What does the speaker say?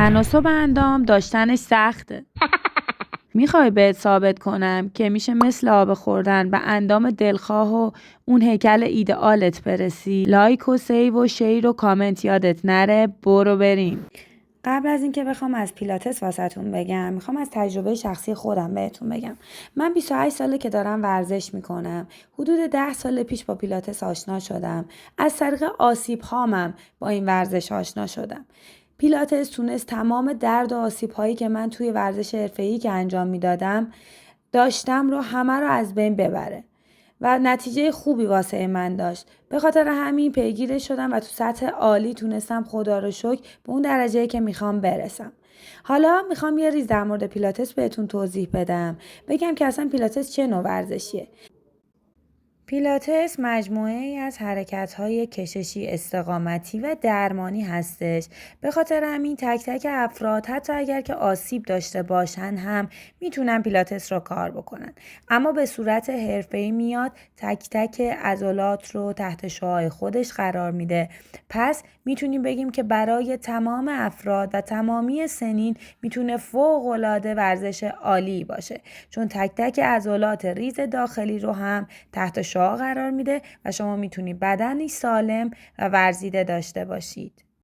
تناسب اندام داشتنش سخته. میخوای بهت ثابت کنم که میشه مثل آب خوردن به اندام دلخواه و اون هیکل ایدئالت برسی؟ لایک و سیو و شیر و کامنت یادت نره. برو بریم. قبل از اینکه بخوام از پیلاتس واسهتون بگم، میخوام از تجربه شخصی خودم بهتون بگم. من 28 ساله که دارم ورزش میکنم. حدود 10 سال پیش با پیلاتس آشنا شدم. از طریق آسیب هامم با این ورزش آشنا شدم. پیلاتس تونست تمام درد و آسیب هایی که من توی ورزش حرفه‌ای که انجام میدادم داشتم رو همه رو از بین ببره و نتیجه خوبی واسه من داشت. به خاطر همین پیگیرش شدم و تو سطح عالی تونستم خدا رو شکر به اون درجه‌ای که میخوام برسم. حالا میخوام یه ریز در مورد پیلاتس بهتون توضیح بدم. بگم که اصلا پیلاتس چه نوع ورزشیه. پیلاتس مجموعه ای از حرکت‌های کششی استقامتی و درمانی هستش. به خاطر همین تک تک افراد حتی اگر که آسیب داشته باشن هم میتونن پیلاتس رو کار بکنن. اما به صورت حرفه‌ای میاد، تک تک عضلات رو تحت شعاع خودش قرار میده. پس میتونیم بگیم که برای تمام افراد و تمامی سنین میتونه فوق‌العاده ورزش عالی باشه، چون تک تک عضلات ریز داخلی رو هم تحت شعاع قرار میده و شما میتونید بدنی سالم و ورزیده داشته باشید.